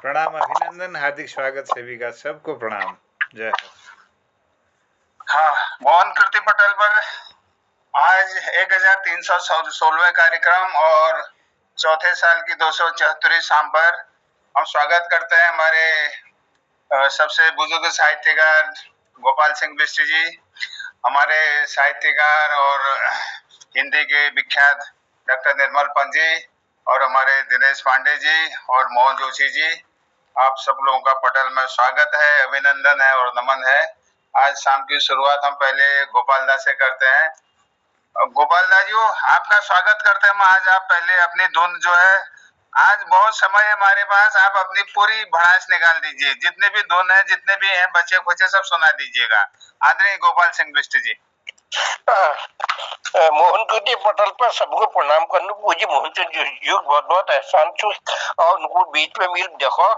प्रणाम, अभिनंदन, हार्दिक स्वागत सभी का, सबको प्रणाम। जय हो। हाँ, मोहन कीर्ति पटेल पर आज 1316वें कार्यक्रम और चौथे साल की 274वीं शाम पर हम स्वागत करते हैं हमारे सबसे बुजुर्ग साहित्यकार गोपाल सिंह बिष्ट जी, हमारे साहित्यकार और हिंदी के विख्यात डॉक्टर निर्मल पंत जी और हमारे दिनेश पांडे जी और मोहन जोशी जी। आप सब लोगों का पटेल में स्वागत है, अभिनंदन है और नमन है। आज शाम की शुरुआत हम पहले गोपाल दा से करते हैं। गोपाल दा जी, आपका स्वागत करते हैं। आज आप पहले अपनी धुन जो है, आज बहुत समय है हमारे पास, आप अपनी पूरी भड़ास निकाल दीजिए, जितने भी धुन है, जितने भी हैं बच्चे खुचे सब सुना दीजिएगा। आदरणीय गोपाल सिंह बिष्ट जी। मोहन कीर्ति पटेल पर सबको प्रणाम करने पूजी मोहन सिंह जी बहुत बहुत एहसान छू और उनको बीच में मिल देखो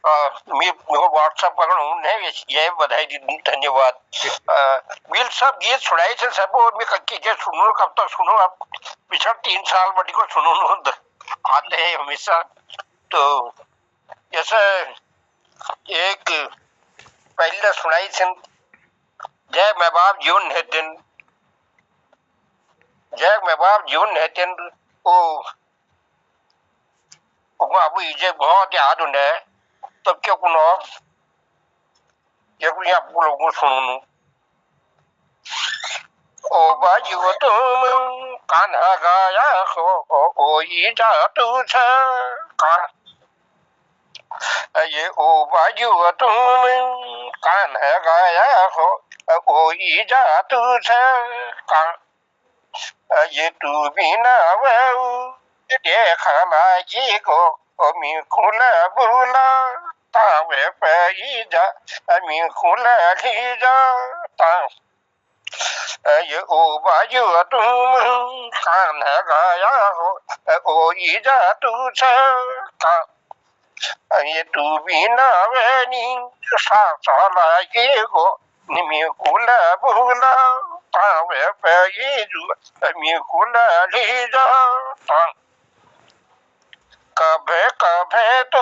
मेरे व्हाट्सएप पर उन्हें ये बधाई दी, धन्यवाद। मिल सब गीत सुनाई थे सब और मैं के सुनो, कब तक सुनो, आप पिछले 3 साल बड़ी को सुनो आते हैं हमेशा। तो जैसे एक पहले सुनाई थी जय मैं बाप जीवन है दिन, जय मैं बाप जीवन है दिन ओ बाबू इजे बहुत याद उन्हें तब क्या कुनो ये कुछ आप लोगों को सुनो। ओ बाजू तुम कान्हा गाया हो ओ ये जातू छ कान ये ओ बाजू तुम कान्हा गाया हो ओ ये जातू छ कान ये तू बिना वो देखा लागी को मी खुला बुला तावे पे जा मी खुला ली जा ता ये ओ बाजू तुम कान गाया हो ओ ये जा तू छ का ये तू बिना वेनी सा सा लागी को मी खुला बुला तावे पे जू मी खुला ली जा ता कभे कभे तू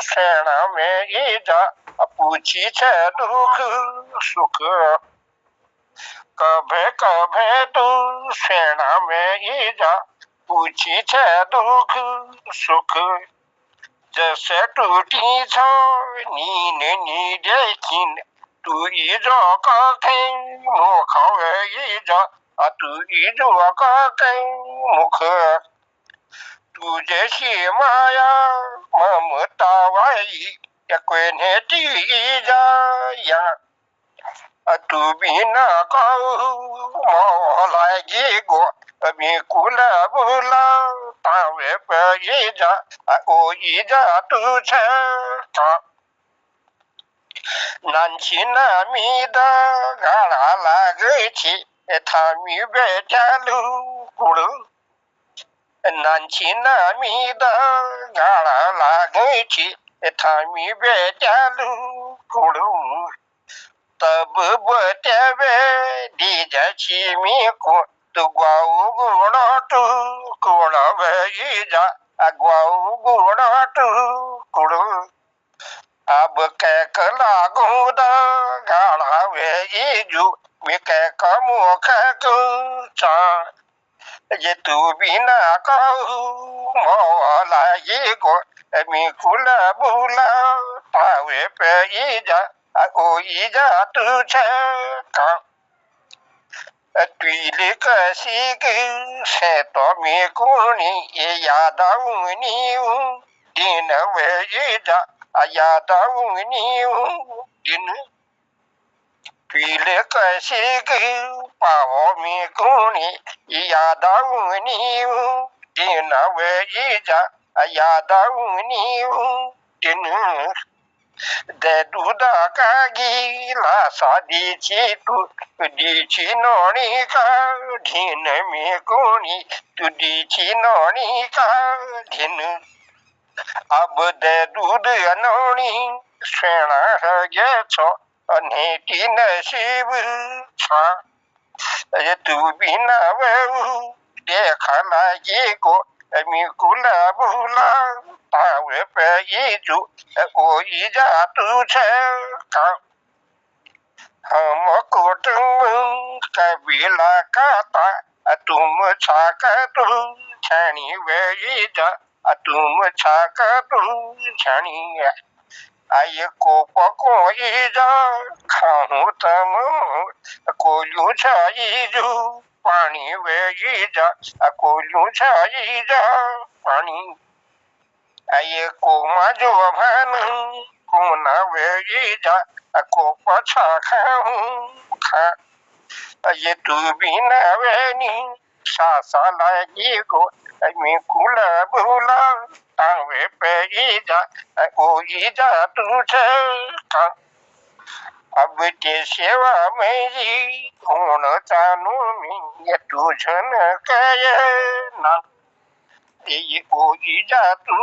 सेना में ही जा पूछी छे दुख सुख, कभे कभे तू सेना में ही जा पूछी छे दुख सुख, जैसे टूटी छो नीन नी देखिन तू ही जो कथे मुख ही जा तू ही जो कथे मुख, तू जैसी माया ममता वाई या कोई नहीं जा तू बिना कहू मोलागी गो अभी कुला बुला तावे पे जा ओ जा तू छ नानची नामीदा गाड़ा लागे छी थामी बेचालू कुड़ू नानची नामीदा गाड़ा लागे छी थामी बेचालू कुड़ू तब बतेवे दीजा छिमी को तू गाऊ गुणा तू कुड़ा भई जा अगवाऊ गुणा तू कुड़ू अब कैक लागू दा गाड़ा वे जू मी कैक मुख चा ये तू बिना कहू मौला ये गो मी कुला बुला पावे पे जा ओ जा तू छ का तुइले कसी के से तो मी कुनी ये याद आऊनी दिन वे जा याद आऊनी दिन तुइले कसी के पाओ मी कुनी ये याद आऊनी दिन वे जा याद आऊनी दिन दे दूधा कागी लासा दीची तू दीची नोनी का ढीन में कोनी तू दीची नोनी का ढीन अब दे दूध अनोनी सेना है छो अनेटी नसीब छा ये तू बिना वो देखा लागी को मी कुला बुला तावे पे ईजू कोई जादू छे का हम कुटुंब कबीला काता तुम छाकतु छणी वे जा तुम छाकतु छणी आय को पकोई जा खाऊं तम कोल्यू छाईजू पानी वे जा कोल्यू छाई जा पानी आय को मजो भान को ना वे जा को पछा खाऊं खा ये तू भी ना वेनी सासा लागी को मी कुला बुला तावे पे जा ओ जा तू छा अब ते सेवा मेरी कोण चानू मी ये तुझन कय ना ये ओ जा तू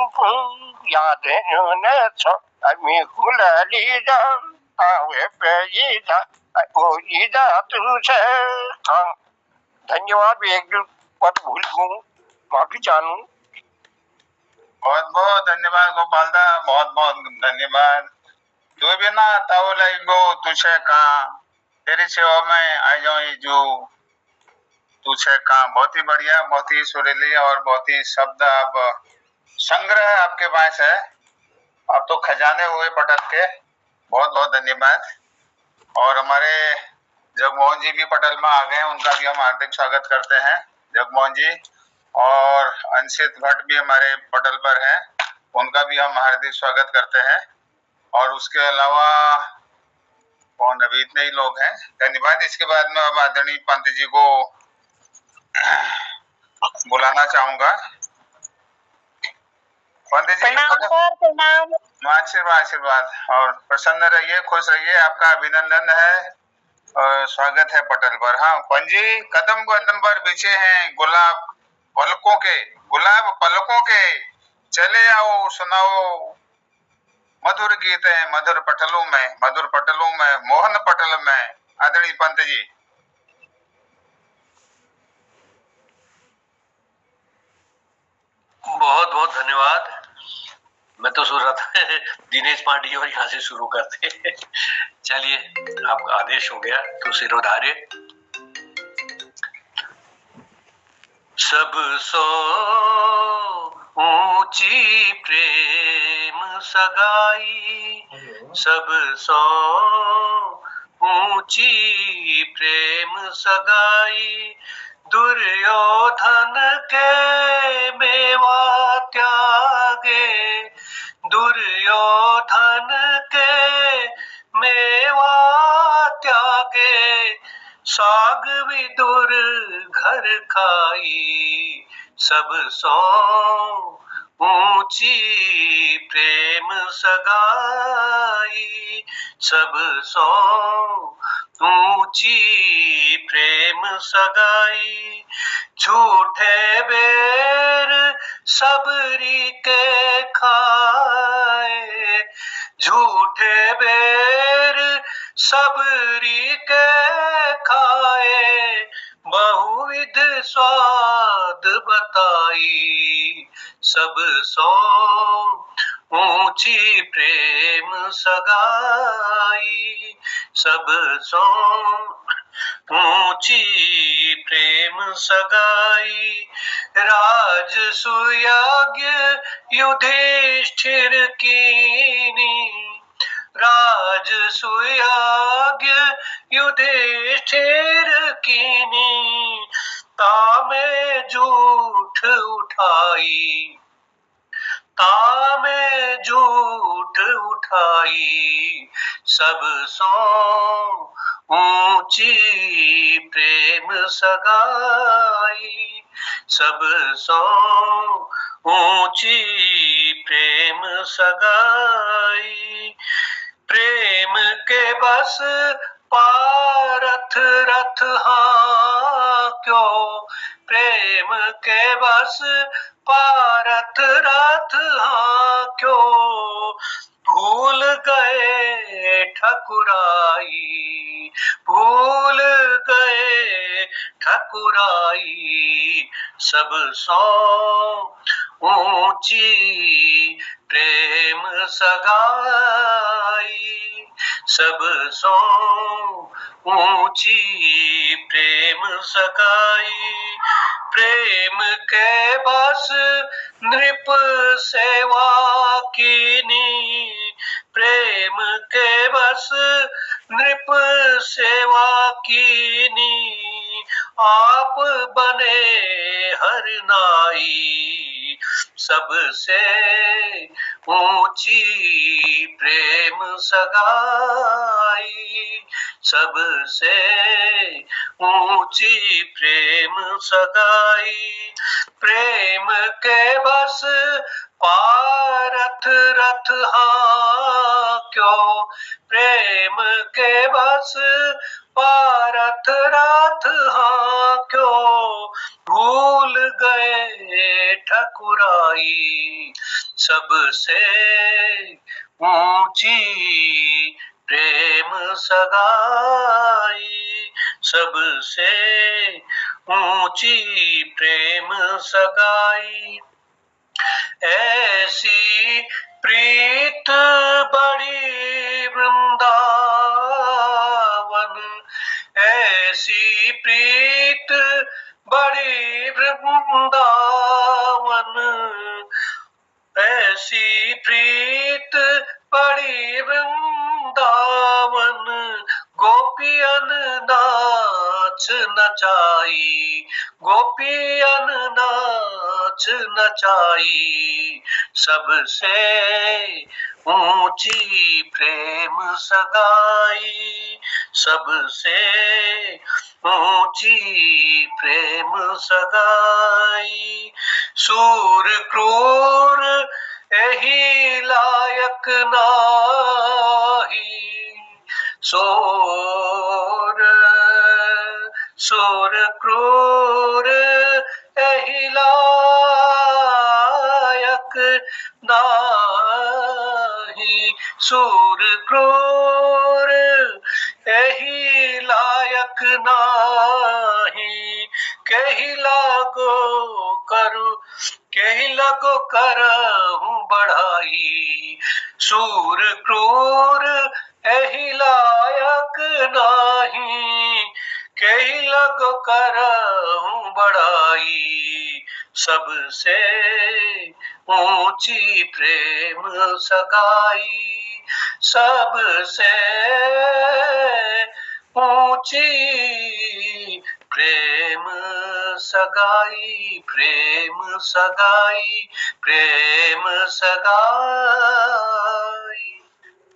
याद न छ मी कुला ली जा तावे पे जा ओ जा तू छा धन्यवाद। मैं एक बात भूल गई, माफी चाहूं। बहुत बहुत धन्यवाद गोपाल दा, बहुत बहुत धन्यवाद। तू भी ना ताओ लाइगो तुझे कहा तेरी सेवा में आ जाओ जो तुझे कहा। बहुत ही बढ़िया, बहुत ही सुरीली और बहुत ही शब्द आप संग्रह आपके पास है। आप तो खजाने हुए पटल के। बहुत बहुत धन्यवाद। और हमारे जगमोहन जी भी पटल में आ गए हैं, उनका भी हम हार्दिक स्वागत करते हैं। जगमोहन जी और अंशित भट्ट भी हमारे पटल पर हैं, उनका भी हम हार्दिक स्वागत करते हैं। और उसके अलावा कौन, अभी इतने ही लोग हैं, धन्यवाद। इसके बाद में अब आदरणीय पंत जी को बुलाना चाहूंगा। पंत जी प्रणाम। आशीर्वाद आशीर्वाद और प्रसन्न रहिए, खुश रहिए। आपका अभिनंदन है, स्वागत है पटल पर। हाँ पंत जी, कदम कदम पर बिछे हैं गुलाब पलकों के चले आओ सुनाओ मधुर गीत है मधुर पटलों में मोहन पटल में। आदरणीय पंत जी। बहुत बहुत धन्यवाद। मैं तो सोच रहा था दिनेश पांडे और यहाँ से शुरू करते। चलिए, आपका आदेश हो गया तो सिर उधारिए। सब सो ऊंची प्रेम सगाई, सब सो ऊंची प्रेम सगाई, दुर्योधन के मेवा त्यागे, दुर्योधन के मेवा त्यागे, साग विदुर घर खाई, सब सो ऊंची प्रेम सगाई, सब सो ऊंची प्रेम सगाई, झूठे बेर सबरी के खाए, झूठे बेर सबरी के खाए, बहुविध स्वाद बताई, सब सो ऊंची प्रेम सगाई, सब सो ऊंची प्रेम सगाई, राजसुयाज्ञ युधिष्ठिर कीनी, राजसुयाज्ञ युधिष्ठिर कीनी, तामे झूठ उठाई, तामे झूठ उठाई, सब सो ऊंची प्रेम सगाई, सब सो ऊंची प्रेम सगाई, प्रेम के बस पारथ रथ हाँ क्यों, प्रेम के बस पारथ रथ हाँ क्यों, भूल गए ठकुराई, भूल गए ठकुराई, सब सो ऊंची प्रेम सगाई, सब सो ऊंची प्रेम सगाई। प्रेम के बस नृप सेवा कीनी, प्रेम के बस नृप सेवा कीनी। आप बने हर नाई, सबसे ऊंची प्रेम सगाई, सबसे ऊंची प्रेम सगाई। प्रेम के बस पारथ रथ हाँ क्यों, प्रेम के बस पारथ रथ हाँ क्यों। भूल गए ठकुराई, सबसे ऊंची प्रेम सगाई, सबसे ऊंची प्रेम सगाई। ऐसी प्रीत बड़ी वृंदावन, ऐसी प्रीत बड़ी वृंदावन, ऐसी प्रीत बड़ी वृंदावन। गोपियन नाच नचाई, गोपियन नाच नचाई, सबसे ऊंची प्रेम सगाई, सबसे ऊंची प्रेम सगाई। सूर क्रूर यही लायक नाही, सोर सोर क्रूर यही लायक नाही, सूर क्रूर यही लायक नाही। कही लागो करू, कही लगो करहूं बढ़ाई, सूर क्रूर यही लायक नाही। कही लगो करहूं बढ़ाई, सबसे ऊंची प्रेम सगाई, सबसे ऊंची प्रेम सगाई, प्रेम सगाई, प्रेम सगाई।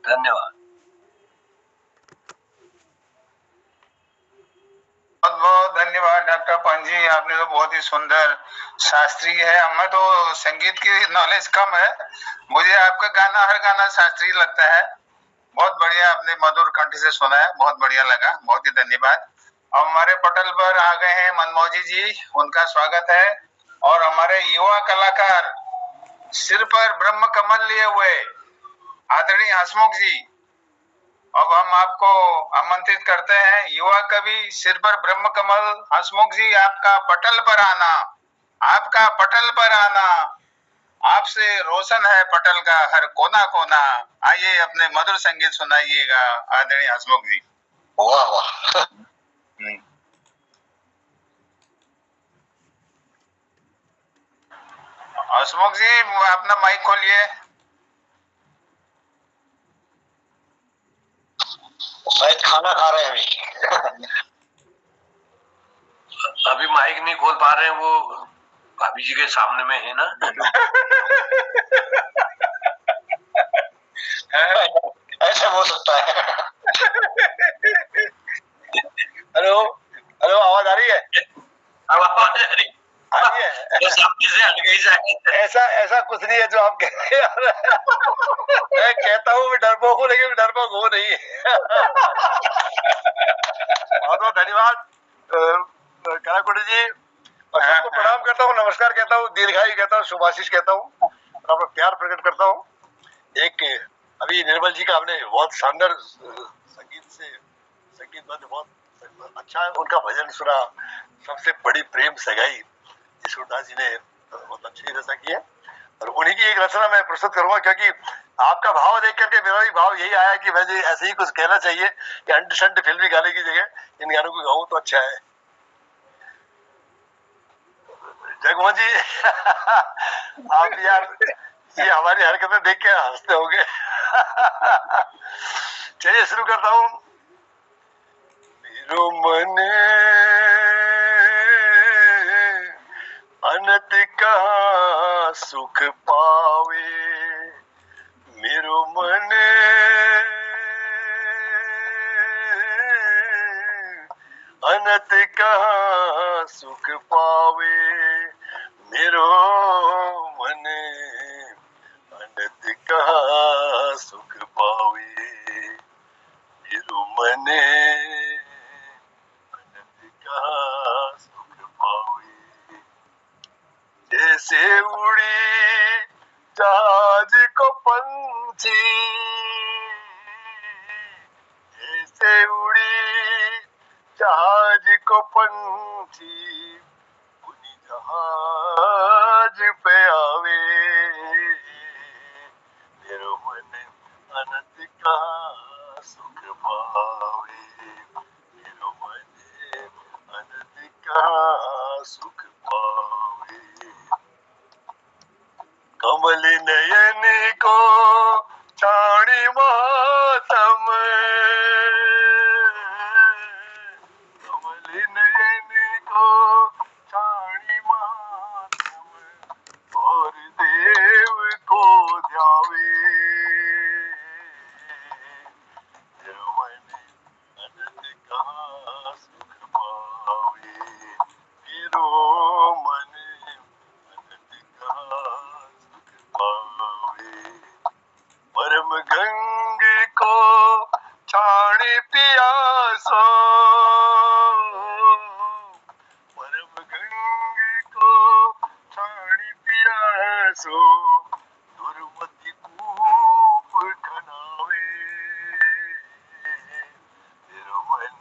धन्यवाद। बहुत बहुत धन्यवाद डॉक्टर पंजी, आपने तो बहुत ही सुंदर शास्त्रीय है। हमें तो संगीत की नॉलेज कम है, मुझे आपका गाना हर गाना शास्त्रीय लगता है। बहुत बढ़िया, आपने मधुर कंठ से सुना है, बहुत बढ़िया लगा, बहुत ही धन्यवाद। अब हमारे पटल पर आ गए हैं मनमोजी जी, उनका स्वागत है। और हमारे युवा कलाकार सिर पर ब्रह्म कमल लिए हुए आदरणीय हसमुख जी, अब हम आपको आमंत्रित करते हैं। युवा कवि सिर पर ब्रह्म कमल हसमुख जी, आपका पटल पर आना, आपका पटल पर आना, आपसे रोशन है पटल का हर कोना कोना। आइए अपने मधुर संगीत सुनाइएगा आदरणीय हसमुख जी। वाह वाह। हसमुख जी अपना माइक खोलिए। शायद खाना खा रहे हैं अभी माइक नहीं खोल पा रहे हैं, वो भाभी जी के सामने में है ना। ऐसे हो सकता है। हेलो हेलो, आवाज आ रही है? अब आवाज आ रही है? तो सामने से हट गई शायद। ऐसा कुछ नहीं है जो आप कह रहे हैं। मैं कहता हूँ मैं डरपोक हूँ, लेकिन डरपोक हूँ नहीं। बहुत बहुत धन्यवाद कलाकुटी जी, और सबको प्रणाम करता हूँ, नमस्कार कहता हूँ, दीर्घायु कहता हूँ, शुभाशीष कहता हूँ, और अपना प्यार प्रकट करता हूँ। एक अभी निर्मल जी का हमने बहुत शानदार संगीत बहुत अच्छा है, उनका भजन सुना, सबसे बड़ी प्रेम सगाई, सूरदास जी ने बहुत अच्छी रचना की है और उन्हीं की एक रचना मैं प्रस्तुत करूंगा, क्योंकि आपका भाव देख करके मेरा भी भाव यही आया कि मुझे ऐसे ही कुछ कहना चाहिए कि अंट शंट फिल्मी गाने की जगह इन गानों को गाऊं तो अच्छा है। जगमोहन जी आप यार ये हमारी हरकतें देख के हंसते होंगे। चलिए शुरू करता हूं। मेरो मन अनंत कहाँ सुख पावे, मेरो मन अनंत कहाँ सुख पावे, मेरो मन अनंत कहाँ सुख पावे, मेरो मन अनंत कहाँ सुख पावे। जैसे उड़ी जहाज को पंछी, जैसे उड़ी जहाज को पंछी, उन्हीं जहाज पे आवे, मेरो मन अनंत कहाँ सुख पावे, मेरो मन अनंत कहाँ सुख पावे। कमल नयन को छाणी मातम, कमल नयन को छाणी मातम, और देव को ध्यावे, मेरो मन अनंत कहाँ सुख पावे, मेरो मन अनंत कहाँ सुख पावे। परम गंग को छाणी पियासो, परम गंग को छाणी पियासो, दुर्मति कूप खनावे, मेरो मन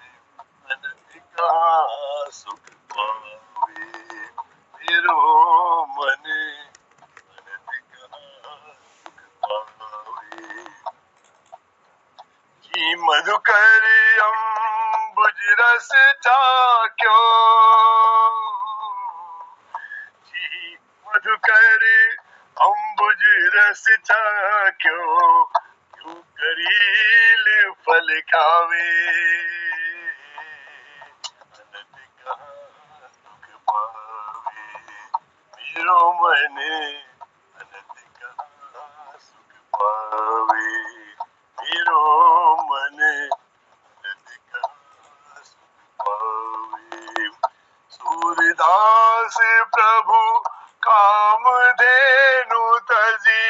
अनंत कहाँ सुख पावे, मेरो मन अनंत कहाँ सुख पावे। जी मधुकर अम्बुज रस चाख्यो, जी मधुकर अम्बुज रस चाख्यो, क्यों करील फल खावे, अनंत कहाँ सुख पावे, मेरो मन अनंत कहाँ सुख पावे, मेरो मन अनंत कहाँ सुख पावे। सूरदास प्रभु कामधेनु तजी,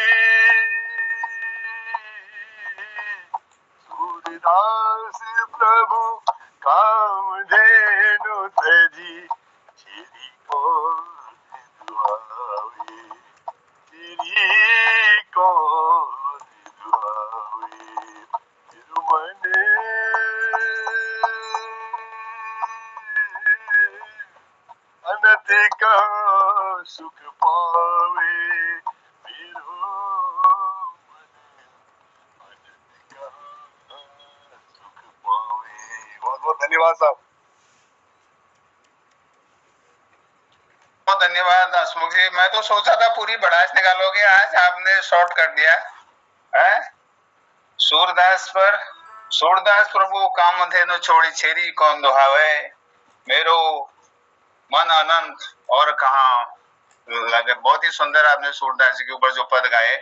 सूरदास प्रभु कामधेनु तजी, छेरी को दुआवे, छेरी को दुआवे, मेरो मन अनंत कहाँ सुख पावे, मेरो मन अनंत कहाँ सुख पावे। बहुत बहुत धन्यवाद साहब। बहुत धन्यवाद हसमुख जी। मैं तो सोचा था पूरी बढ़ास निकालोगे, आज आपने शॉर्ट कर दिया है। सूरदास पर, सूरदास प्रभु कामधेनु छोड़ी छेरी कौन दुहावे, मेरो मन अनंत और कहाँ लगे। बहुत ही सुंदर आपने सूरदास जी के ऊपर जो पद गाए,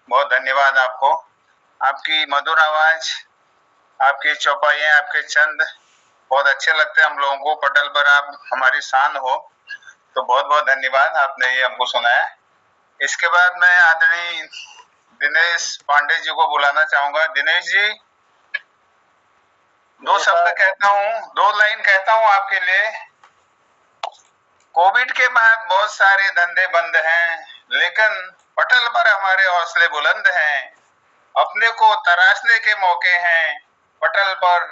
बहुत धन्यवाद आपको। आपकी मधुर आवाज, आपकी चौपाइयां, आपके छंद बहुत अच्छे लगते हैं हम लोगों को। पटल पर आप हमारी शान हो, तो बहुत बहुत धन्यवाद, आपने ये हमको सुनाया। इसके बाद मैं आदरणीय दिनेश पांडे जी को बुलाना चाहूंगा। दिनेश जी, दो शब्द कहता हूँ, दो लाइन कहता हूँ आपके लिए। कोविड के बाद बहुत सारे धंधे बंद हैं, लेकिन पटल पर हमारे हौसले बुलंद हैं। अपने को तराशने के मौके हैं, पटल पर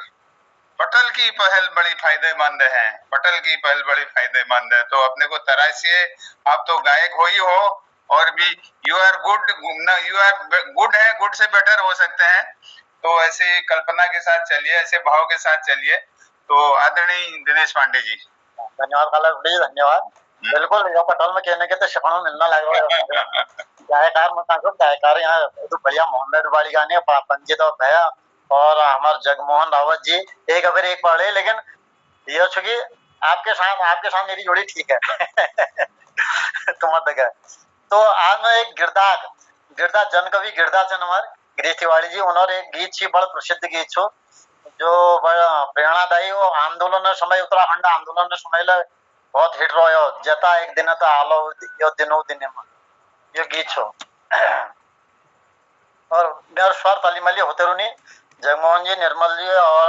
पटल की पहल बड़ी फायदेमंद है, पटल की पहल बड़ी फायदेमंद है। तो अपने को तराशिए, आप तो गायक हो ही हो, और भी you are good, you are good है, गुड से बेटर हो सकते हैं। तो ऐसे कल्पना के साथ चलिए, ऐसे भाव के साथ चलिए। तो आदरणीय दिनेश पांडे जी, धन्यवाद कालक जी, धन्यवाद। बिल्कुल यो पटल में कहने के तो शपणों मिलना लगा गायकार में गायकार यहाँ तो बढ़िया मोहम्मद वाली गाने पंजित और भैया और हमारे जगमोहन रावत जी एक अगर एक पढ़े, लेकिन ये चूंकि आपके साथ मेरी जोड़ी ठीक है तुम है। तो आज मैं एक गिरदा जन कवि गिरदा चनवर गिरीश तिवारी जी, उन्होंने एक गीत छी बड़ा प्रसिद्ध गीत छो जो बड़ा प्रेरणादायी हो आंदोलन समय, उत्तराखंड आंदोलन समय बहुत हिट रहो, जता एक दिन तो आलो यो दिनों दिन में ये गीत छो। और मेरे स्वर तालीमली होते रुनी जगमोहन जी, निर्मल जी और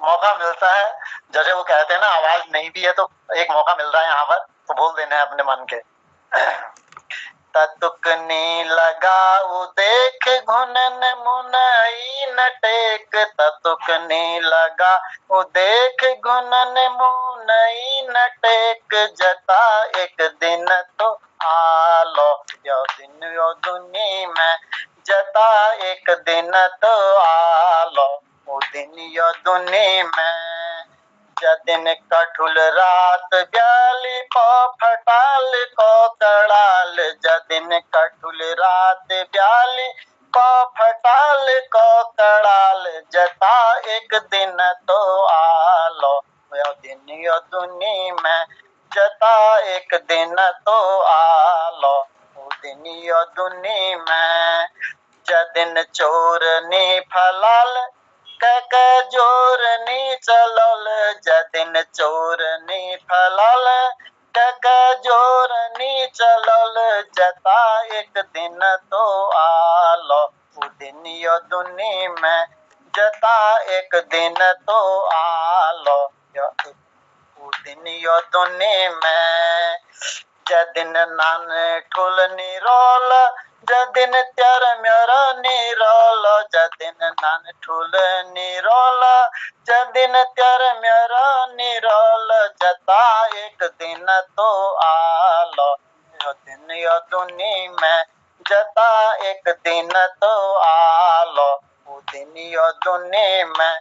मौका मिलता है, जैसे वो कहते हैं ना आवाज नहीं भी है तो एक मौका मिल रहा है यहाँ पर, तो बोल देना है अपने मन के। ततुकनी लगाऊ देख घुनन मुनई न टेक, ततुकनी लगाऊ देख घुनन मुनई न टेक, जता एक दिन तो आलो यो दिन यो दुनी में, जता एक दिन तो आलो वो दिन यो दुनी में, जदिन कठुल रात ब्याली को फटाल को कड़ाल, जदिन कठुल रात ब्याली को फटाल को कड़ाल, जता एक दिन तो आलो यो दिन यो दुनी में, जता एक दिन तो आलो वो दिन यो दुनी में, जदिन चोरनी फलाल कक जोरनी चलल, जदिन चोरनी फलाल कक जोरनी चलल, जता एक दिन तो आलो वो दिन यो दुनी में, जता एक दिन तो आलो वो दिन यो दुनी में, जदिन नान ठुल निरोल जदिन त्यार म्यारा निरोल, जदिन नान ठुल निरोल जदिन त्यार म्यारा निरोल, जता एक दिन तो आलो यो दिन यो दुनी में, जता एक दिन तो आलो वो दिन यो दुनी में,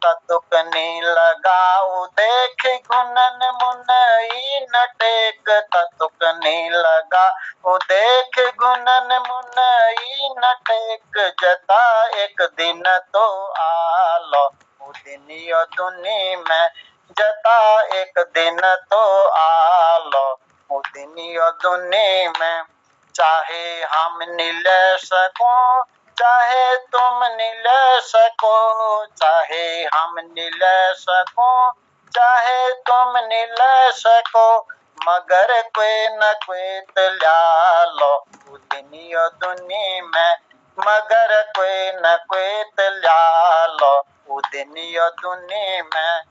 ततुकनी लगाऊ देख घुनन मुनई न टेक, ततुकनी लगाऊ देख घुनन मुनई न टेक, जता एक दिन तो आलो वो दिन यो दुनी में, जता एक दिन तो आलो वो दिन यो दुनी में, चाहे हम नील सको चाहे तुम नील सको, चाहे हम नील सको चाहे तुम नील सको, मगर कोई न कोई तल्यालो वो दिन यो दुनी में, मगर कोई न कोई तल्यालो वो दिन यो दुनी में,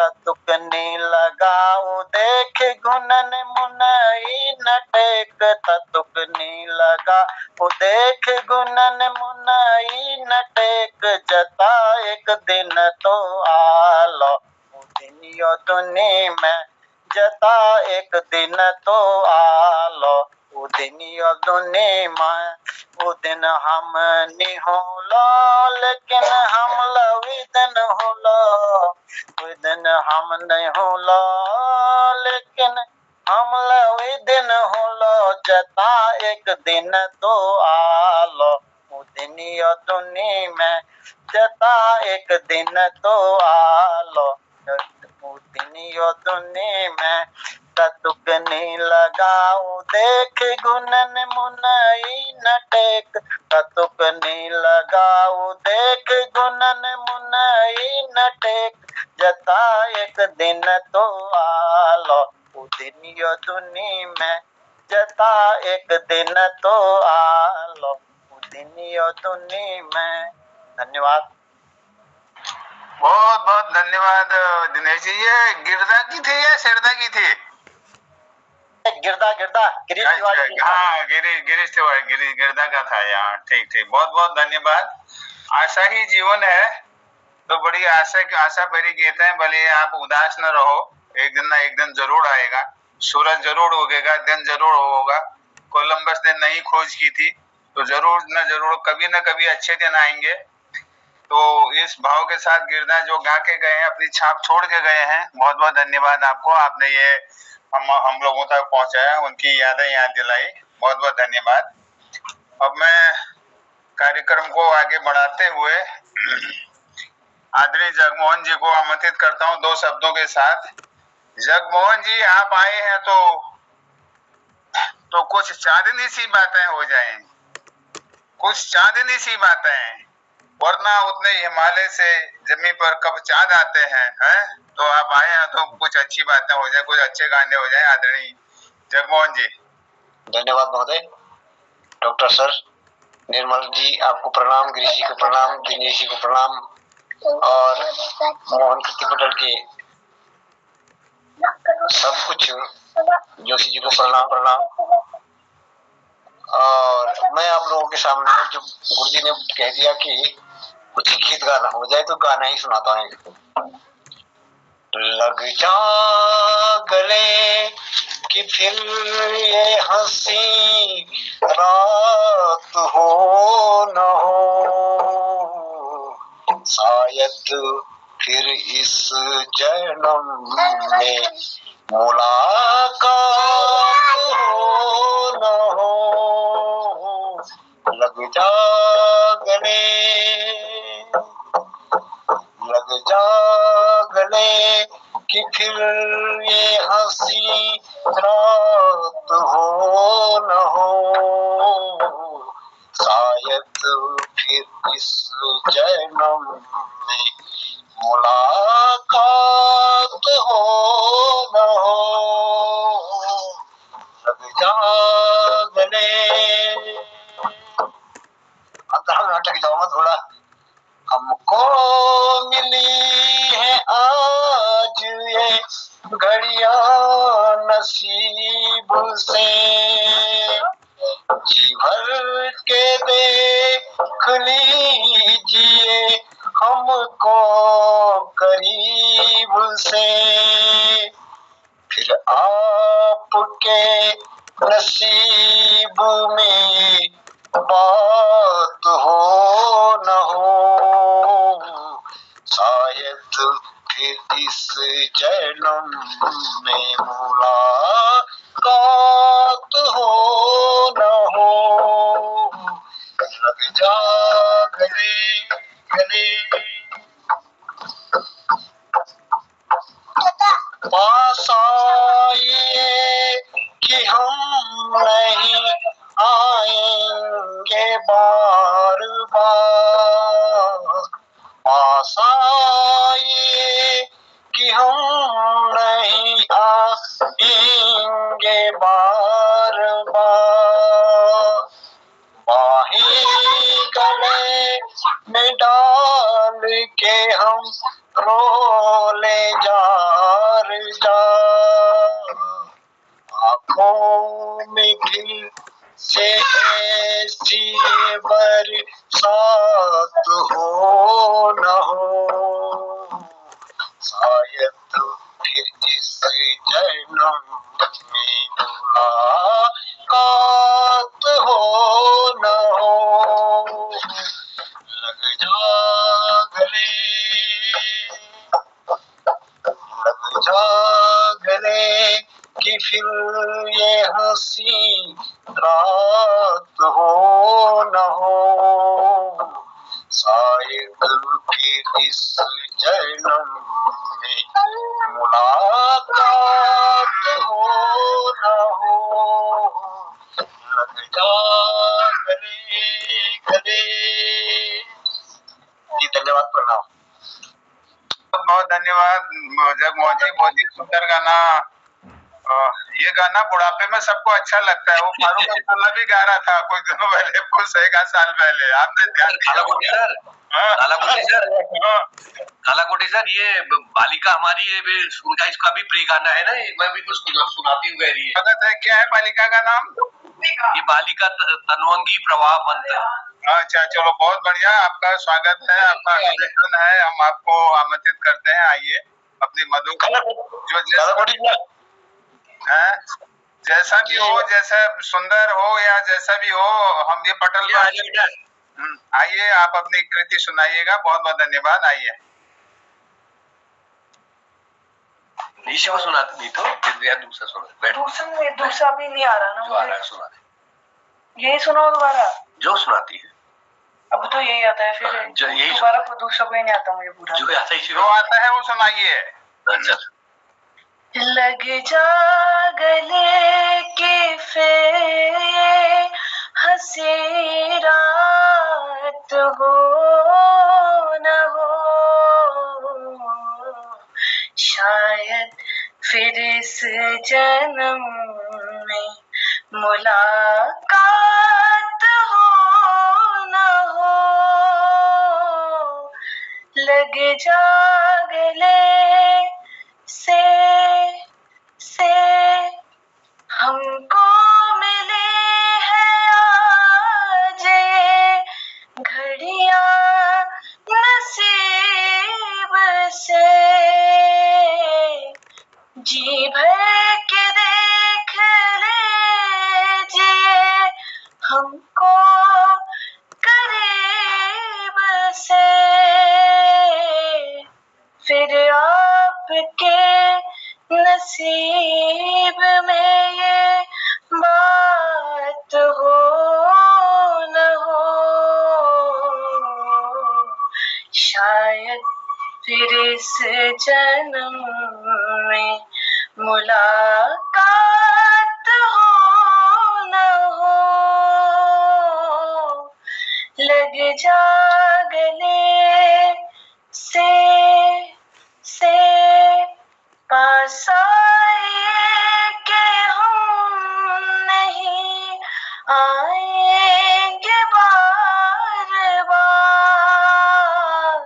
ततुकनी लगाऊ देख घुनन मुनई न टेक, ततुकनी लगाऊ देख घुनन मुनई न टेक, जता एक दिन तो आलो वो दिन यो दुनी में, जता एक दिन तो आलो वो दिन यो दुनी में, वो दिन हम नहीं होलो लेकिन हम लवी दिन होलो, वो दिन हम नहीं होलो लेकिन हम लवी दिन होलो, जता एक दिन तो आलो वो दिन यो दुनी में, जता एक दिन तो आलो वो दिन यो दुनी में, ततुकनी लगाऊ देख घुनन मुनई न टेक, ततुकनी लगाऊ देख घुनन मुनई न टेक, जता एक दिन तो आलो वो दिन यो दुनी में, जता एक दिन तो आलो वो दिन यो दुनी में। धन्यवाद। बहुत बहुत धन्यवाद दिनेश जी। ये गिरदा की थी या सिरदा की थी? गिरदा गिरदा गिरीश तिवारी। हाँ, गिरीश तिवारी, गिरदा का था यहाँ। ठीक ठीक, बहुत बहुत धन्यवाद। आशा ही जीवन है, तो बड़ी आशा भरी गीत है। भले आप उदास न रहो, एक दिन ना एक दिन जरूर आएगा, सूरज जरूर उगेगा, दिन जरूर होगा। कोलंबस ने नई खोज की थी, तो जरूर न जरूर कभी न कभी अच्छे दिन आएंगे। तो इस भाव के साथ गिरदा जो गा के गए हैं, अपनी छाप छोड़ के गए हैं, बहुत बहुत धन्यवाद आपको। आपने ये हम लोगों तक पहुंचाया, उनकी यादें याद दिलाई, बहुत बहुत धन्यवाद। अब मैं कार्यक्रम को आगे बढ़ाते हुए आदरणीय जगमोहन जी को आमंत्रित करता हूं 2 शब्दों के साथ। जगमोहन जी, आप आए हैं तो कुछ चांदनी सी बातें हो जाएं, कुछ चांदनी सी बातें, वरना उतने हिमालय से जमीन पर कब चांद आते हैं, हैं? तो आप आए हैं तो कुछ अच्छी बातें हो जाए, कुछ अच्छे गाने हो जाए। आदरणीय जगमोहन जी। धन्यवाद महोदय। डॉक्टर सर, निर्मल जी आपको प्रणाम, गिरीश जी को प्रणाम, दिनेश जी को प्रणाम, और मोहन कृति पटेल के सब कुछ जोशी जी को प्रणाम। और मैं आप लोगों के सामने, जो गुरुजी ने कह दिया कि कुछ ही गीत गाना हो जाए, तो गाना ही सुनाता हूँ। लग जा गले कि फिर ये हंसी रात हो न हो, शायद फिर इस जन्म में मुलाकात हो न हो। लग जा गले कि फिर ये हंसी रात हो न हो, शायद फिर इस जन्म में मुलाकात हो न हो। लग जा गले। अंतराल में अटक जाओ मत थोड़ा। हमको मिली है आज ये घड़ियां नसीब से, जी भर के देख लीजिए हमको करीब से, फिर आपके नसीब में बात हो न हो, शायद फिर इस जन्म में मुलाकात हो न हो। लग जा गले पास आइए कि हम नहीं आएंगे बार बार, पास आइए कि हम नहीं आएंगे बार बार, बाहें गले में डाल के हम रो ले जार जार, आँखों में दिल से ऐसी बरसात हो न हो, शायद फिर इस जन्म में मुलाकात हो न हो। लग जा गले कि फिर ये हंसी रात हो न हो, शायद फिर इस जन्म में मुलाकात हो न हो। लग जा गले। जी धन्यवाद, प्रणाम। बहुत धन्यवाद जगमोहन जी, बहुत ही सुंदर गाना ये गाना बुढ़ापे में सबको अच्छा लगता है। वो फारूक अब्दुल्ला भी गा रहा था कुछ दिनों पहले, कुछ 1 साल पहले, आपने ध्यान दिया कालाकोटी सर, हाँ। कालाकोटी सर, हाँ। कालाकोटी सर, ये बालिका हमारी, ये उनका इसका भी प्री गाना है ना, मैं भी कुछ सुनाती हुई रही है। पता है क्या है बालिका का नाम? ये बालिका तनवंगी प्रवाह पंत। अच्छा चलो, बहुत बढ़िया, आपका स्वागत है, आपका अभिनंदन है, हम आपको आमंत्रित करते हैं, आइए अपनी मधुर जो जैसा भी हो, जैसा सुंदर हो या जैसा भी हो, हम ये पटल पर आइए, आप अपनी कृति सुनाइएगा। बहुत बहुत धन्यवाद, आइए। निशा को सुना नहीं तो दूसरा सुना, दूसरा भी नहीं आ रहा ना, जो आ रहा है सुना दे, यही सुनाओ दोबारा, जो सुनाती है। अब तो यही आता है, फिर जो यही दोबारा को दूसरा कोई नहीं आता मुझे पूरा, जो आता है वो सुनाइए। अच्छा, लग जा गले के फिर हंसी रात हो न हो, शायद फिर इस जन्म में मुलाकात हो न हो। लग जा गले से हमको मिले हैं आज घड़ियां नसीब से, जी भर के देख लीजिए हमको करीब से, फिर आपके नसीब में ये बात हो न हो, शायद फिर इस जन्म में मुलाकात हो न हो। लग जा गले से पास आए के हम नहीं आएंगे बार बार,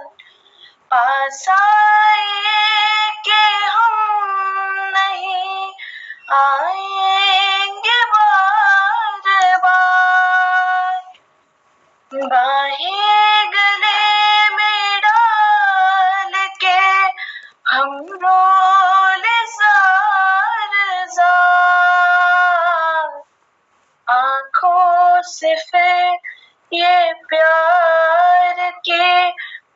पास आए के हम नहीं आएंगे बार बार, बाहें गले में डाल के हम रोल जार जार, आँखों से फिर ये प्यार की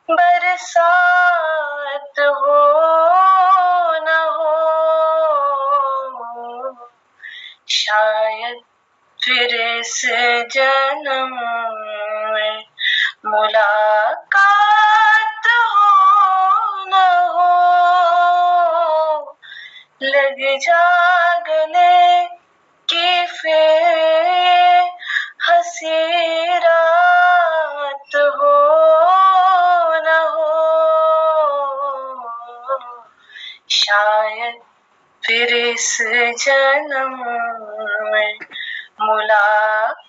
बरसात हो न हो, शायद फिर इस जन्म में मुलाकात हो न हो। लग जा गले की फिर हंसी रात हो न हो, शायद फिर इस जन्म में मुलाकात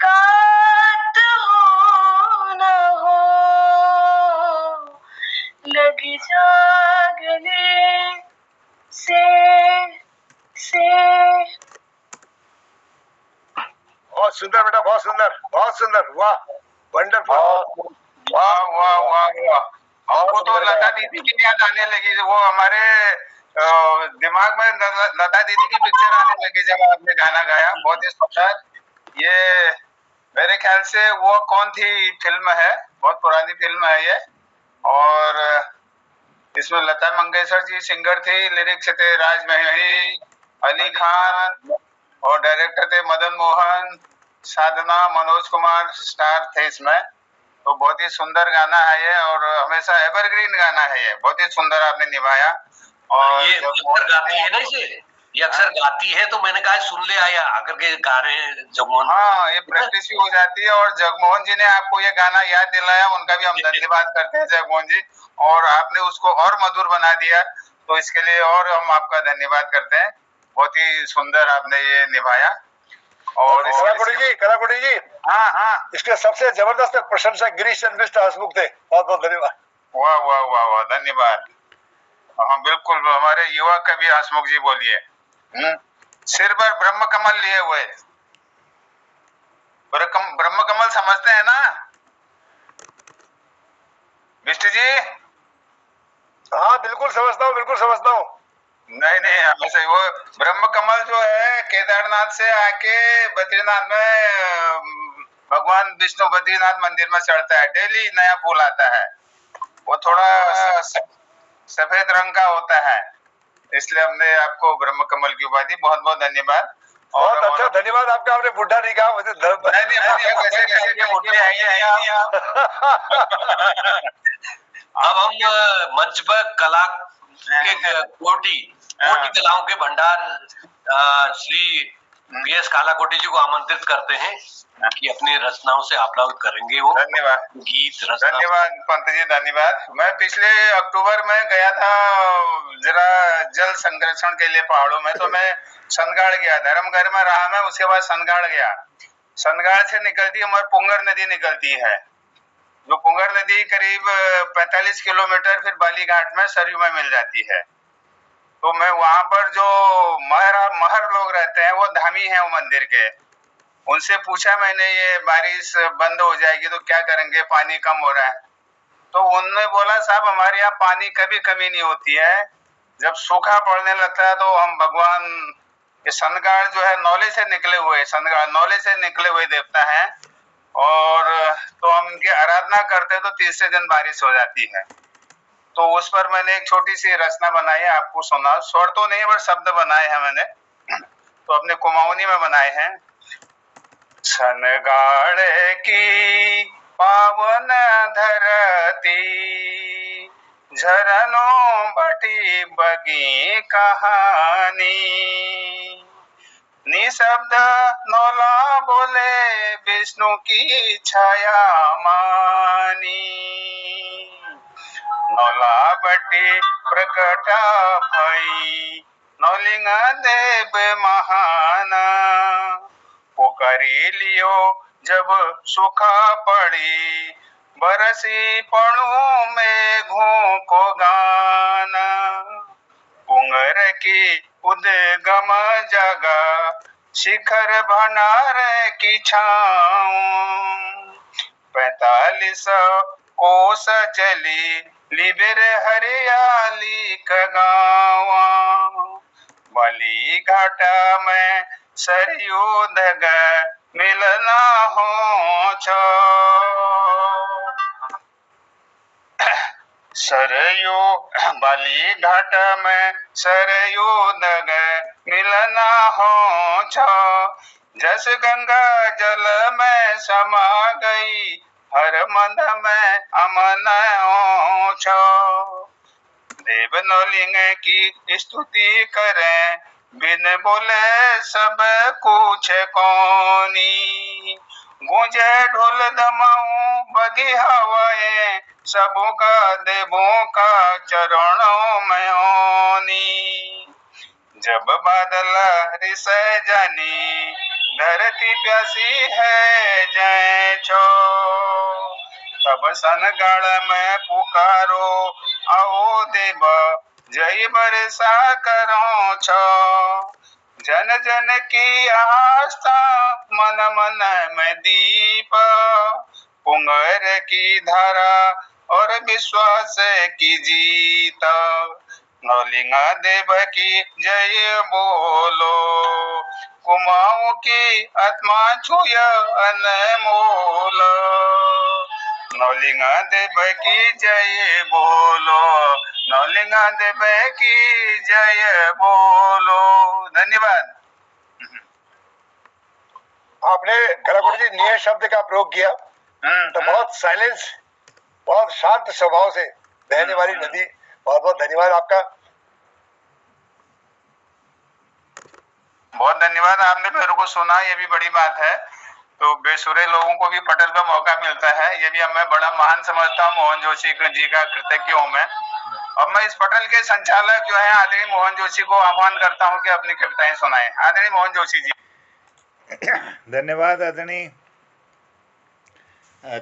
हो न हो। लग जा गले से बहुत सुंदर बेटा, बहुत सुंदर, बहुत सुंदर, वाह, वंडरफुल, वाह वाह वाह वाह। हमको तो लता दीदी की याद आने लगी, वो हमारे दिमाग में लता दीदी की पिक्चर आने लगी जब आपने गाना गाया, बहुत ही सुंदर। ये मेरे ख्याल से वो कौन थी फिल्म है, बहुत पुरानी फिल्म है ये, और इसमें लता मंगेशकर जी सिंगर थी, लिरिक्स थे राज मेहरी, अली खान, और डायरेक्टर थे मदन मोहन, साधना, मनोज कुमार स्टार थे इसमें। तो बहुत ही सुंदर गाना है ये, और हमेशा एवरग्रीन गाना है ये, बहुत ही सुंदर आपने निभाया। और ये अक्सर गाती है ना इसे, ये अक्सर गाती है, तो मैंने कहा सुन ले आया आकर के गा रहे हैं जगमोहन। हाँ, ये प्रैक्टिस भी हो जाती है, और जगमोहन जी ने आपको ये गाना याद दिलाया, उनका भी हम धन्यवाद करते हैं जगमोहन जी, और आपने उसको और मधुर बना दिया, तो इसके लिए और हम आपका धन्यवाद करते हैं। बहुत ही सुंदर आपने ये निभाया। और कलाकुटी जी, हाँ हाँ, इसके सबसे जबरदस्त प्रशंसक गिरीश चंद्र बिष्ट हंसमुख थे। बहुत बहुत धन्यवाद। वाह वाह वाह वाह, धन्यवाद। हाँ बिल्कुल, हमारे युवा कवि हंसमुख जी बोलिए। सिर पर ब्रह्म कमल लिए हुए, ब्रह्म कमल समझते हैं ना बिष्ट जी? हाँ बिल्कुल समझता हूँ, बिल्कुल समझता हूँ। नहीं नहीं, हमेशा वो ब्रह्म कमल जो है केदारनाथ से आके बद्रीनाथ में भगवान विष्णु बद्रीनाथ मंदिर में चढ़ता है, डेली नया फूल आता है। वो थोड़ा सफेद रंग का होता है, इसलिए हमने आपको ब्रह्म कमल की उपाधि। बहुत बहुत धन्यवाद। बहुत अच्छा, धन्यवाद आपका। आपने बुढ़ा नहीं कहा मुझे। कैसे कहेंगे, बुढ़े आएंगे आप। अब हम मंच पर कला के कोटि कलाओं के भंडार श्री बीएस कालाकोटी जी को आमंत्रित करते हैं कि अपनी रचनाओं से अपलोड करेंगे वो धन्यवाद। गीत रचना। धन्यवाद पंत जी, धन्यवाद। मैं पिछले अक्टूबर में गया था जरा जल संरक्षण के लिए पहाड़ों में, तो मैं सनगाड़ गया, धर्मगढ़ में रहा मैं, उसके बाद सनगाड़ गया। सनगाड़ से निकलती हमारी पुंगर नदी निकलती है, जो पुंगर नदी करीब 45 किलोमीटर फिर बालीघाट में सरयू में मिल जाती है। तो मैं वहां पर जो महर लोग रहते हैं, वो धामी हैं वो मंदिर के, उनसे पूछा मैंने ये बारिश बंद हो जाएगी तो क्या करेंगे, पानी कम हो रहा है। तो उन्होंने बोला साहब हमारे यहाँ पानी कभी कमी नहीं होती है, जब सूखा पड़ने लगता है तो हम भगवान ये सनगाड़ जो है नौले से निकले हुए, सनगाड़ नौले से निकले हुए देवता है, और तो हम इनकी आराधना करते हैं तो तीसरे दिन बारिश हो जाती है। तो उस पर मैंने एक छोटी सी रचना बनाई है, आपको सुना। स्वर तो नहीं पर शब्द बनाए हैं मैंने, तो अपने कुमाऊनी में बनाए हैं। सनगाड़ की पावन धरती, झरनों बटी बगी कहानी, निशब्द नौला बोले विष्णु की छाया मानी, नौला बटी प्रकटा भई नौलिंगा देव महाना, पुकारी लियो जब सुखा पड़ी, बरसी पड़ू में घू को गाना, पुंगर की उद्गम जगह शिखर भंडार की छाऊं, 45 कोस चली लिबिर हरियाली का गावा, बली घाटा में सरयू दग मिलना हो छो, सरयू बाली घाट में सरयू दग मिलना हो छो, जस गंगा जल में समा गई हर मन में अमन हो छो, देव नौलिंग की स्तुति करें बिन बोले सब कुछ कौनी, गूंजे ढोल दमाऊं बगी हवाएं, सबों का देवों का चरणों में ओनी, जब बादल रिसै जानी धरती प्यासी है जय छो, तब सनगाड़ में पुकारो आओ देव जय बरसा करो छो, जन जन की आस्था मन मन में दीप, पुंगर की धारा और विश्वास की जीत, नौलिंगा देव की जय बोलो, कुमाऊं की आत्मा छुय अनमोल, नौलिंगा देव की जय बोलो, नौलिंगा देव की जय बोलो। धन्यवाद। आपने कलाकुटी जी नियत शब्द का प्रयोग किया, तो बहुत साइलेंस, बहुत शांत स्वभाव से बहने वाली नदी। बहुत बहुत धन्यवाद आपका। बहुत धन्यवाद, आपने मेरे को सुना, ये भी बड़ी बात है। तो बेसुरे लोगों को भी पटल पे मौका मिलता है, ये भी मैं बड़ा महान समझता हूँ। मोहन जोशी जी का कृतज्ञ हूँ मैं। और मैं इस पटल के संचालक जो है आदरणीय मोहन जोशी को आह्वान करता हूं कि अपनी कविताएं सुनाएं। आदरणीय मोहन जोशी जी। धन्यवाद आदरणीय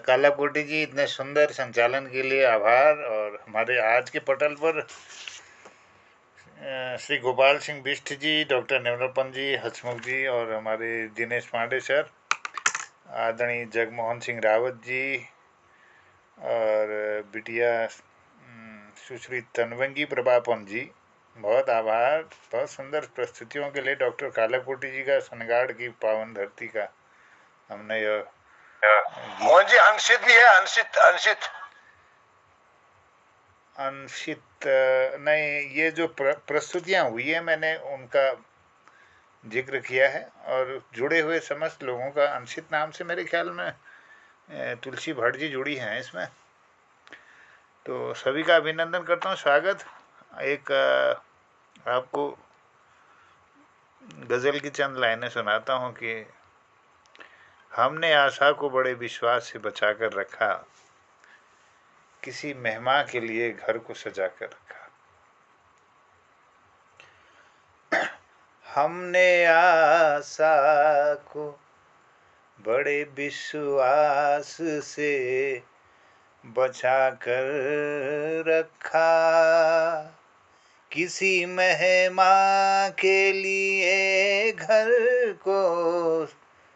कालाकोटी जी, इतने सुंदर संचालन के लिए आभार। और हमारे आज के पटल पर श्री गोपाल सिंह बिष्ट जी, डॉक्टर निर्मलपन जी, हसमुख जी और हमारे दिनेश पांडे सर, आदरणीय जगमोहन सिंह रावत जी और बिटिया सुश्री तनवंगी प्रभापन जी, बहुत आभार। बहुत सुंदर प्रस्तुतियों के लिए डॉक्टर कालाकोटी जी का सनगाड़ की पावन धरती का हमने यह मोहन जी अंशित भी है, अंशित नहीं, ये जो प्रस्तुतियां हुई है मैंने उनका जिक्र किया है। और जुड़े हुए समस्त लोगों का अंशित नाम से मेरे ख्याल में तुलसी भट्ट जी जुड़ी हैं इसमें। तो सभी का अभिनंदन करता हूँ, स्वागत। एक आपको गज़ल की चंद लाइनें सुनाता हूँ कि हमने आशा को बड़े विश्वास से बचा कर रखा, किसी मेहमान के लिए घर को सजा कर रखा। हमने आशा को बड़े विश्वास से बचा कर रखा, किसी मेहमान के लिए घर को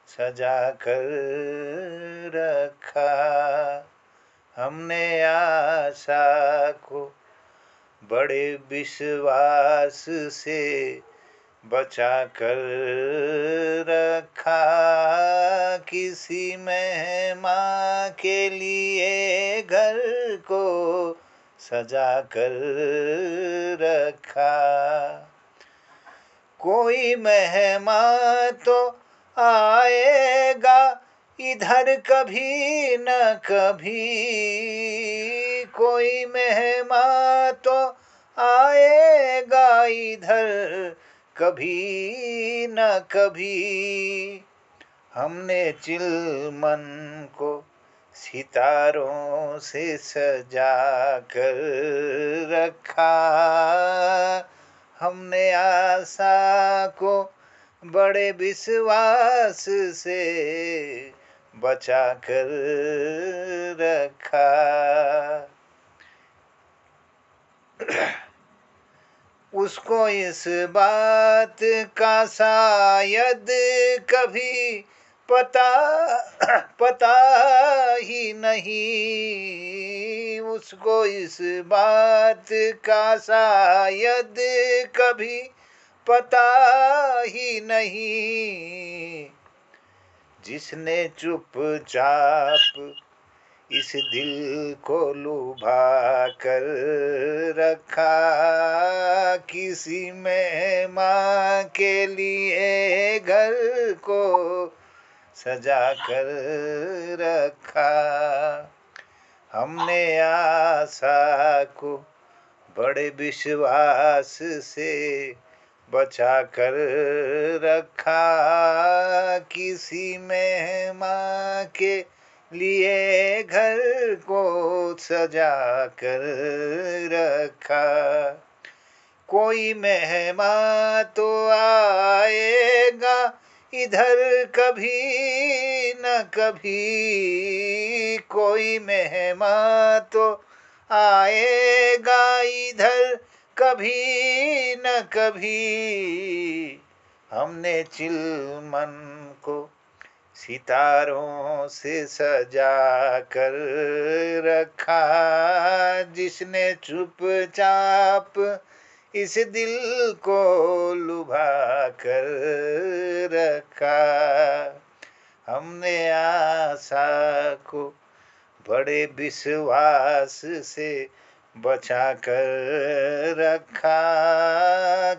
सजा कर रखा। हमने आशा को बड़े विश्वास से बचा कर रखा, किसी मेहमान के लिए घर को सजा कर रखा। कोई मेहमान तो आएगा इधर कभी न कभी, कोई मेहमान तो आएगा इधर कभी न कभी। हमने चिलमन को सितारों से सजा कर रखा, हमने आशा को बड़े विश्वास से बचा कर रखा। उसको इस बात का शायद कभी पता ही नहीं, उसको इस बात का शायद कभी पता ही नहीं, जिसने चुपचाप इस दिल को लुभा कर रखा, किसी मेहमान के लिए घर को सजा कर रखा। हमने आशा को बड़े विश्वास से बचा कर रखा, किसी मेहमान के लिए घर को सजा कर रखा। कोई मेहमान तो आएगा इधर कभी न कभी, कोई मेहमान तो आएगा इधर कभी न कभी। हमने चिलमन को सितारों से सजा कर रखा, जिसने चुपचाप इस दिल को लुभा कर रखा। हमने आशा को बड़े विश्वास से बचा कर रखा,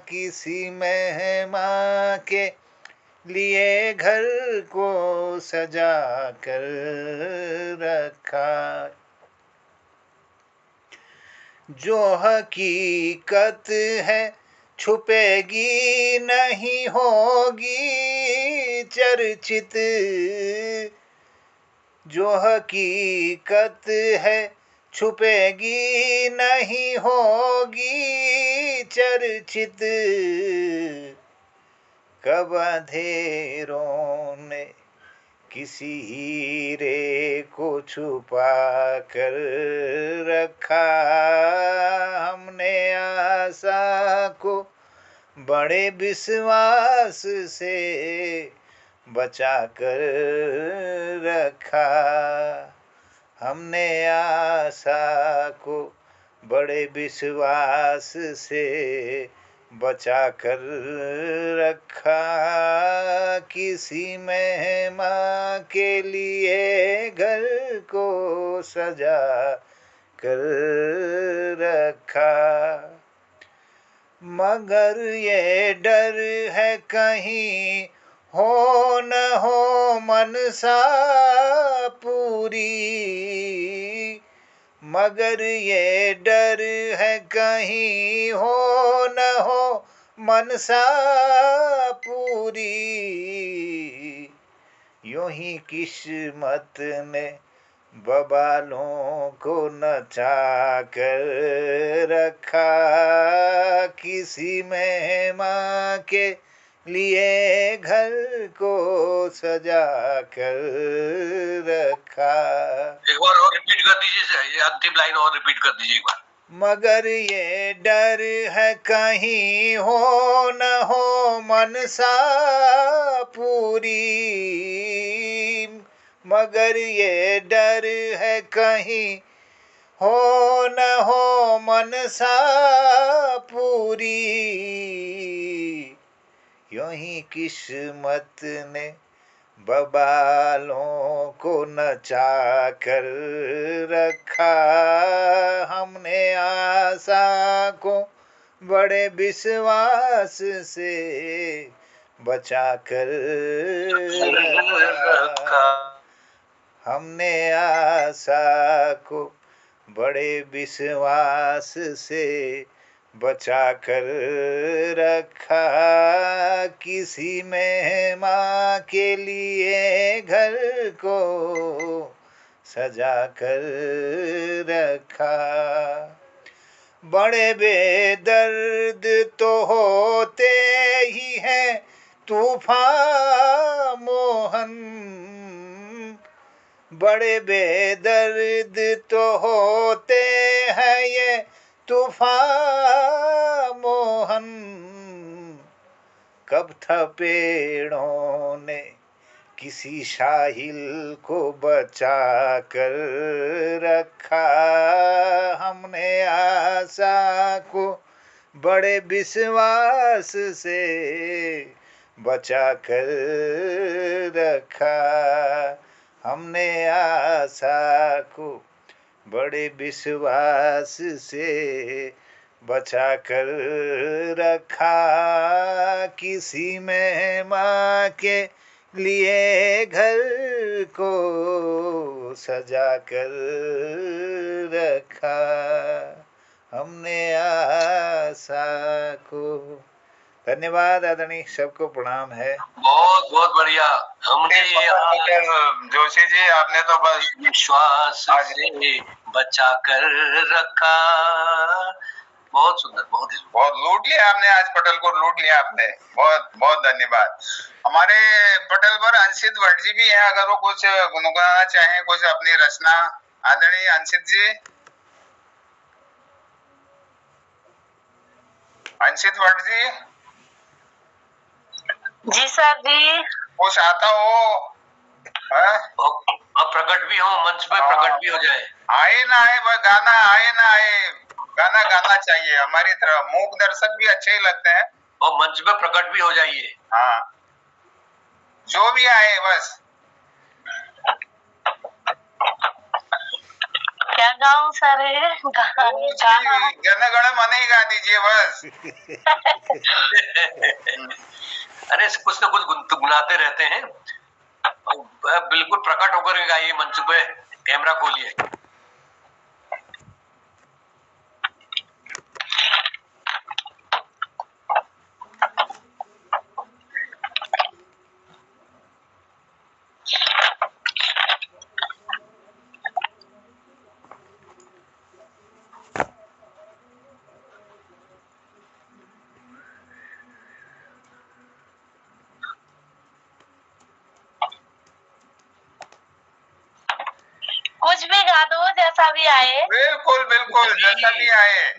किसी मेहमान के लिए घर को सजा कर रखा। जो हकीकत है छुपेगी नहीं होगी चर्चित, जो हकीकत है छुपेगी नहीं होगी चर्चित, कब अंधेरों ने किसी हीरे को छुपा कर रखा। हमने आशा को बड़े विश्वास से बचा कर रखा। हमने आशा को बड़े विश्वास से बचा कर रखा। किसी मेहमान के लिए घर को सजा कर रखा। मगर ये डर है कहीं हो न हो मनसा पूरी, मगर ये डर है कहीं हो न हो मनसा पूरी। यूं ही किस्मत ने बबालों को नचा कर रखा। किसी मेहमान के लिए घर को सजा कर रखा। एक बार और रिपीट कर दीजिए, ये अंतिम लाइन और रिपीट कर दीजिए एक बार। मगर ये डर है कहीं हो न हो मनसा पूरी, मगर ये डर है कहीं हो न हो मनसा पूरी। यूं ही किस्मत ने बबालों को नचा कर रखा। हमने आशा को बड़े विश्वास से बचा कर रखा। हमने आशा को बड़े विश्वास से बचा कर रखा। किसी मेहमान के लिए घर को सजा कर रखा। बड़े बेदर्द तो होते ही हैं तूफान मोहन, बड़े बेदर्द तो होते हैं ये तूफान मोहन। कब था पेड़ों ने किसी साहिल को बचा कर रखा। हमने आशा को बड़े विश्वास से बचा कर रखा। हमने आशा को बड़े विश्वास से बचा कर रखा। किसी मेहमान के लिए घर को सजा कर रखा। हमने आशा को। धन्यवाद आदरणीय, सबको प्रणाम है। बहुत बहुत बढ़िया। हमने जोशी जी, आपने तो बस विश्वास से बचा कर रखा। बहुत सुंदर, बहुत लूट लिया आपने, आज पटेल को लूट लिया आपने। बहुत बहुत धन्यवाद। हमारे पटेल पर अंशित भट्ट जी भी हैं, अगर वो कुछ गुनगुनाना चाहें, कुछ अपनी रचना। आदरणीय अंशित जी, अंशित भट्ट जी। जी सर जी। कुछ आता हो? अब प्रकट भी हो, मंच पे प्रकट भी हो जाए। आए ना आए, वह गाना आए ना आए, गाना गाना चाहिए हमारी तरह। मूक दर्शक भी अच्छे ही लगते हैं, और मंच पे प्रकट भी हो जाइए। हाँ, जो भी आए बस। क्या गाऊं सर? गाना जनगण मन ही गा दीजिए बस। अरे कुछ ना कुछ गुनगुनाते रहते हैं। बिल्कुल प्रकट होकर गाइए, मंच पे कैमरा खोलिए। जैसा भी आए। बिल्कुल बिल्कुल, जैसा भी आए,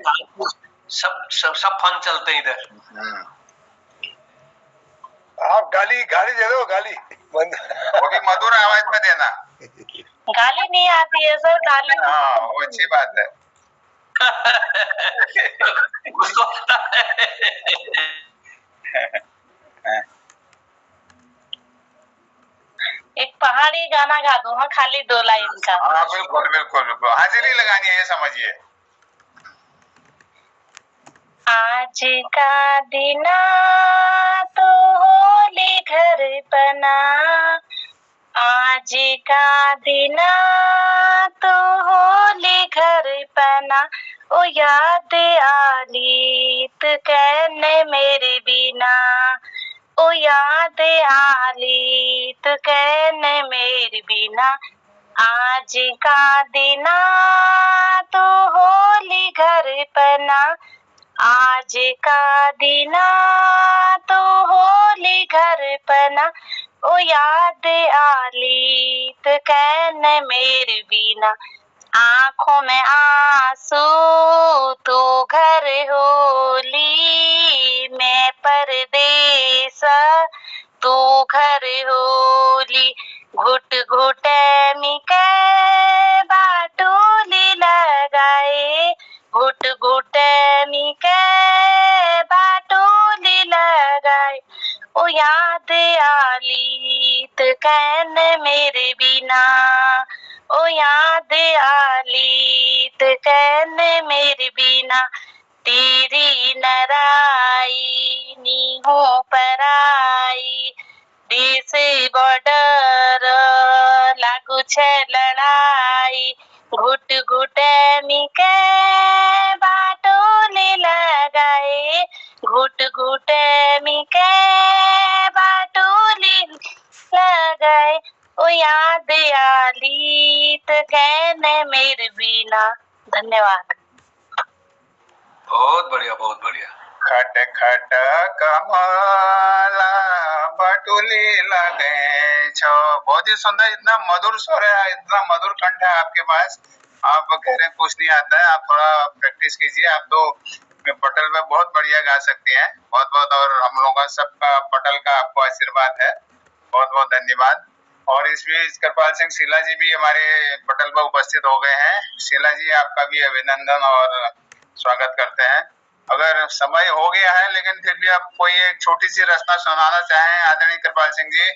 सब फन चलते हैं इधर। आप गाली गाली दे दो, गाली वो भी मधुर आवाज में देना। गाली नहीं आती है सर, गाली। हाँ, वो अच्छी बात है। उसको आता है। एक पहाड़ी गाना गा दूं, हाँ, खाली 2 लाइन का। हाँ बिल्कुल बिल्कुल बिल्कुल, हाजिरी लगानी है, ये समझिए। आज का दिना तो होली घर बना, आज का दिना तो होली घर बना, ओ याद आली तो कहने मेरे बिना, ओ याद आली तो कहने मेरे बिना, आज का दिना तो होली घर बना, आज का दिना तो होली घर बना, ओ याद आली तो कहने मेरे बिना, आंखों में आंसू तो घर होली में परदेस तो घर होली, घुट घुट मिके बाटोली लगाए, घुट घुट मिके बाटोली लगाए, ओ याद आली तो कहने मेरे बिना, ओ याद आली तो कहने मेरे बिना, तेरी नराई नी हो पराई, देश बॉर्डर लागू छे लड़ाई, घुट घुट मिके बाटोली लगाए, घुट घुट मिके बाटोली लगाए, ओ याद आली तो कहने मेरे बिना। धन्यवाद। बहुत बढ़िया, बहुत बढ़िया। खट खट कमला बटुली लगे छो, बहुत ही सुंदर, इतना मधुर स्वर है, इतना मधुर कंठ है आपके पास। आप कह रहे हैं कुछ नहीं आता है, आप थोड़ा प्रैक्टिस कीजिए। आप तो पटल में बहुत बढ़िया गा सकती हैं, बहुत बहुत, और हम लोगों का सबका पटल का आपको आशीर्वाद है, बहुत बहुत धन्यवाद। और इस बीच कृपाल सिंह शीला जी भी हमारे पटल पर उपस्थित हो गए हैं। शीला जी, आपका भी अभिनंदन और स्वागत करते हैं। अगर समय हो गया है, लेकिन फिर भी आप कोई एक छोटी सी रचना सुनाना चाहें आदरणीय कृपाल सिंह जी?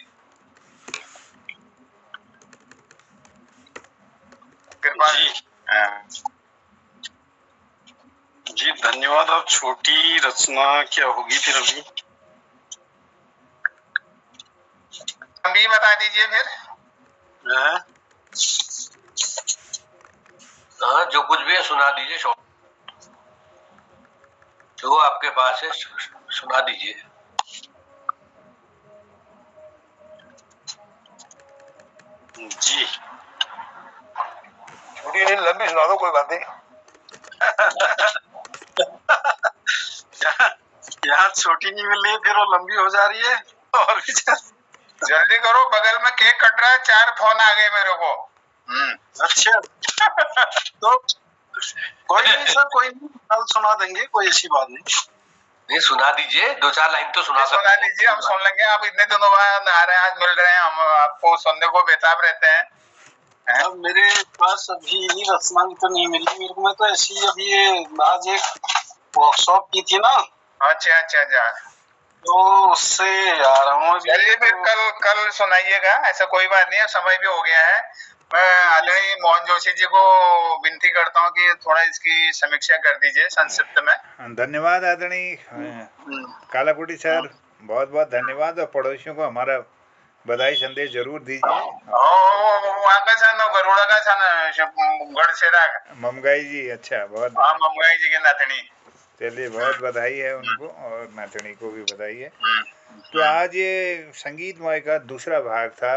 कृपाल जी धन्यवाद। अब छोटी रचना क्या होगी फिर? अभी बता दीजिए फिर। हाँ, जो कुछ भी है सुना दीजिए, जो आपके पास है सुना दीजिए। जी छोटी नहीं, लंबी सुना दो, कोई बात नहीं। यहाँ छोटी नहीं मिल रही, फिर वो लंबी हो जा रही है। और भी जल्दी करो, बगल में केक कट रहा है, 4 फोन आ गए मेरे को। अच्छा तो कोई नहीं सर, कोई नहीं, कल सुना देंगे, कोई ऐसी बात नहीं। नहीं, सुना दीजिए, 2-4 लाइन तो सुना सुना दीजिए, हम सुन लेंगे। आप इतने दिनों बाद आ रहे हैं, आज मिल रहे हैं, हम आपको सुनने को बेताब रहते हैं। अब मेरे पास अभी रचना तो नहीं मिली मेरे को, मैं तो ऐसी अभी आज एक वर्कशॉप की थी ना। अच्छा अच्छा अच्छा, तो उससे आ रहा हूँ। चलिए फिर कल सुनाइएगा, ऐसा कोई बात नहीं है, समय भी हो गया है। मैं आदरणीय मोहन जोशी जी को विनती करता हूँ कि थोड़ा इसकी समीक्षा कर दीजिए संक्षिप्त में। धन्यवाद आदरणीय कालाकोटी सर, बहुत बहुत धन्यवाद। और पड़ोसियों को हमारा बधाई संदेश जरूर दीजिए। वहाँ का छान गरुड़ा का छान गढ़सेरा ममगाई जी, अच्छा, बहुत ममगाई जी के नातनी। चलिए, बहुत बधाई है उनको, और नातनी को भी बधाई है। तो आज ये संगीतमय का दूसरा भाग था,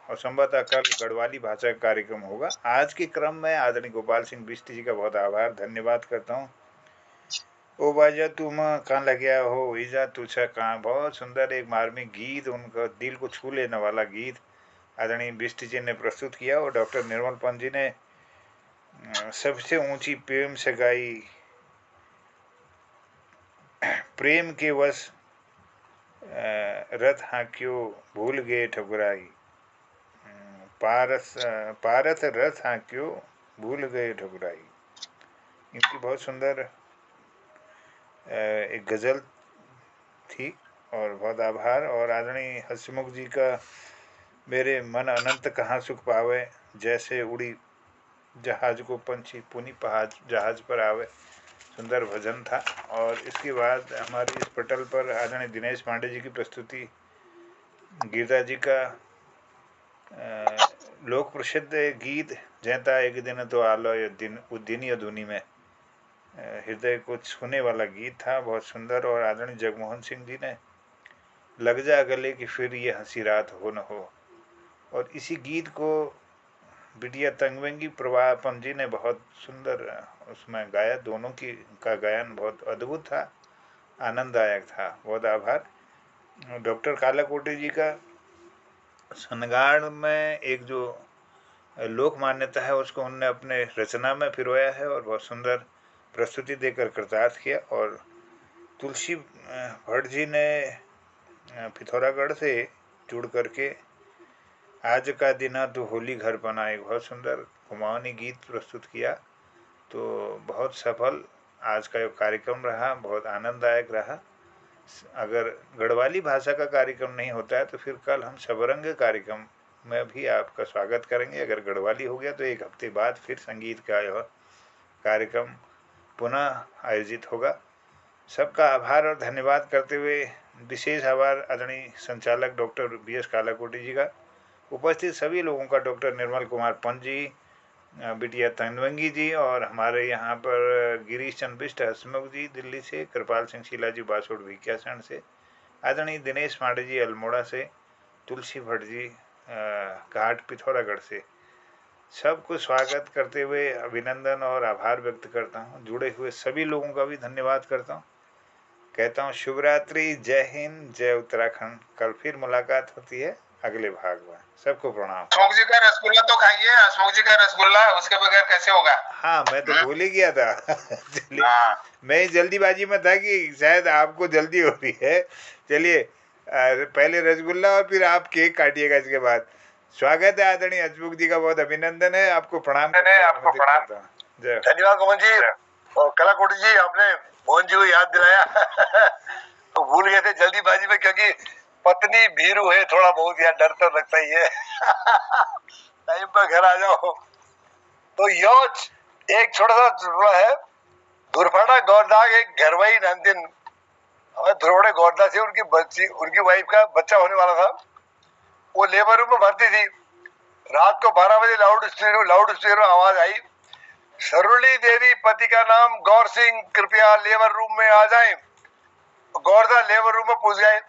और संभवतः कल गढ़वाली भाषा का कार्यक्रम होगा। आज के क्रम में आदरणीय गोपाल सिंह बिष्ट जी का बहुत आभार धन्यवाद करता हूँ। ओ बाजा तुम कहाँ लग्या हो, ईजा तुझा कहाँ, बहुत सुंदर एक मार्मिक गीत, उनका दिल को छू लेने वाला गीत आदरणीय बिष्ट जी ने प्रस्तुत किया, और डॉक्टर निर्मल पंत जी ने सबसे ऊंची प्रेम सगाई, प्रेम के वश रथ हाँक्यो भूल गए ठकुराई, पारस रथ हाँक्यो भूल गए ठकुराई। इनकी बहुत सुंदर एक गज़ल थी और बहुत आभार। और आदरणीय हंसमुख जी का मेरे मन अनंत कहाँ सुख पावे, जैसे उड़ी जहाज को पंछी पुनि जहाज पर आवे, सुंदर भजन था। और इसके बाद हमारे इस पटल पर आदरणीय दिनेश पांडे जी की प्रस्तुति, गीता जी का लोक प्रसिद्ध गीत जैता एक दिन तो आलो दिन उद्दीनी अधूनी में, हृदय को छूने वाला गीत था, बहुत सुंदर। और आदरणीय जगमोहन सिंह जी ने लग जा गले कि फिर ये हंसी रात हो न हो, और इसी गीत को बिटिया तंगवेंगी प्रभापन जी ने बहुत सुंदर उसमें गाया। दोनों की का गायन बहुत अद्भुत था, आनंददायक था। बहुत आभार। डॉक्टर कालाकोटी जी का सनगाड़ में एक जो लोक मान्यता है उसको उन्होंने अपने रचना में पिरोया है और बहुत सुंदर प्रस्तुति देकर कृतार्थ किया। और तुलसी भट्ट जी ने पिथौरागढ़ से जुड़ करके आज का दिना तो होली घर बना, एक बहुत सुंदर घुमावनी गीत प्रस्तुत किया। तो बहुत सफल आज का कार्यक्रम रहा, बहुत आनंददायक रहा। अगर गढ़वाली भाषा का कार्यक्रम नहीं होता है तो फिर कल हम सबरंग कार्यक्रम में भी आपका स्वागत करेंगे। अगर गढ़वाली हो गया तो एक हफ्ते बाद फिर संगीत का यह कार्यक्रम पुनः आयोजित होगा। सबका आभार और धन्यवाद करते हुए विशेष आभार आदरणीय संचालक डॉक्टर BS कालाकोटी जी का, उपस्थित सभी लोगों का, डॉक्टर निर्मल कुमार पंत जी, बिटिया तंगवेंगी जी, और हमारे यहाँ पर गिरीश चंद्र बिष्ट हंसमुख जी दिल्ली से, कृपाल सिंह शीला जी बासुड़ भिकियासैंण से, आदरणीय दिनेश पांडे जी अल्मोड़ा से, तुलसी भट्ट जी घाट पिथौरागढ़ से, सबको स्वागत करते हुए अभिनंदन और आभार व्यक्त करता हूँ। जुड़े हुए सभी लोगों का भी धन्यवाद करता हूँ। कहता हूँ शुभ रात्रि, जय हिंद, जय उत्तराखंड। कल फिर मुलाकात होती है अगले भाग में। सबको प्रणाम। हसमुख जी का रसगुल्ला तो खाइए, हसमुख जी का रसगुल्ला, उसके बगैर कैसे होगा। हाँ, मैं तो भूल ही गया था। चलिए, मैं जल्दीबाजी में था कि शायद आपको जल्दी हो रही है। चलिए, पहले रसगुल्ला और फिर आप केक काटिएगा इसके बाद। स्वागत है आदरणीय हंसमुख जी का, बहुत अभिनंदन है, आपको प्रणाम करता हूं। जय। धन्यवाद मोहन जी। और कलाकोटी जी, आपने मोहन जी को याद दिलाया। तो भूल गए थे जल्दीबाजी में, क्योंकि पत्नी भीरू है, थोड़ा बहुत यार डर तो लगता ही है। टाइम पर घर आ जाओ। तो योच एक छोटा सा चुटकुला है। दुर्फड़ा गौरदाग एक घरवाई नंदिन, दुर्फड़े गौरदा से उनकी वाइफ का बच्चा होने वाला था। वो लेबर रूम में भर्ती थी। रात को 12 बजे लाउड स्पीकर में आवाज आई, सरुली देवी पति का नाम गौर सिंह, कृपया लेबर रूम में आ जाएं। गौरदा लेबर रूम में पहुंच गए।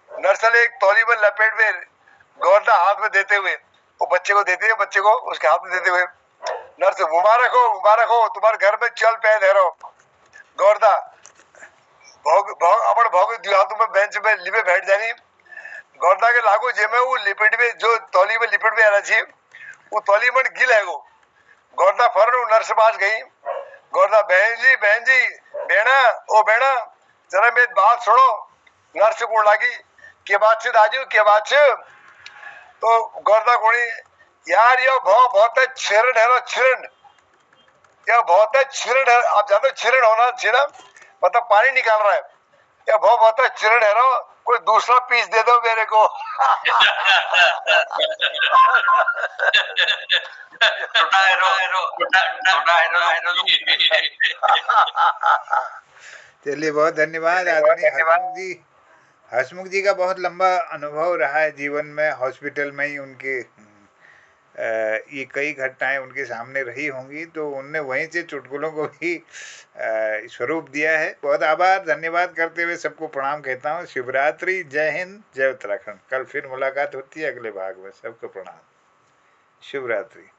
नर्सल एक तौली में लपेट में गौरदा हाथ में देते हुए वो बच्चे को देती है, बच्चे को उसके हाथ में देते हुए, नर्स मुबारक हो तुम्हारे घर में चल पे दे रहो। गौरदा अपन भोग हाथों में बेंच में लिपे बैठ जानी। गौरदा के लागू जे में वो लिपेट में जो तौली में लिपेट में आना चाहिए वो तौली में गिल है। वो गौरदा फरन नर्स पास गई। गौरदा बहन जी बेना जरा मेरी बात सुनो। नर्स को लगी के बात से दाजू के बात से। तो गौरदा कोणी यार ये बहुत है छिरण है, छिरण या बहुत है छिरण है। आप जानते हो छिरण होना चाहिए ना, मतलब पानी निकाल रहा है। या बहुत है छिरण है, कोई दूसरा पीस दे दो मेरे को। चलिए, बहुत धन्यवाद आदरणीय हंसमुख जी। हंसमुख जी का बहुत लंबा अनुभव रहा है जीवन में। हॉस्पिटल में ही उनके ये कई घटनाएं उनके सामने रही होंगी, तो उनने वहीं से चुटकुलों को भी स्वरूप दिया है। बहुत आभार, धन्यवाद करते हुए सबको प्रणाम कहता हूँ। शिवरात्रि, जय हिंद, जय उत्तराखंड। कल फिर मुलाकात होती है अगले भाग में। सबको प्रणाम, शिवरात्रि।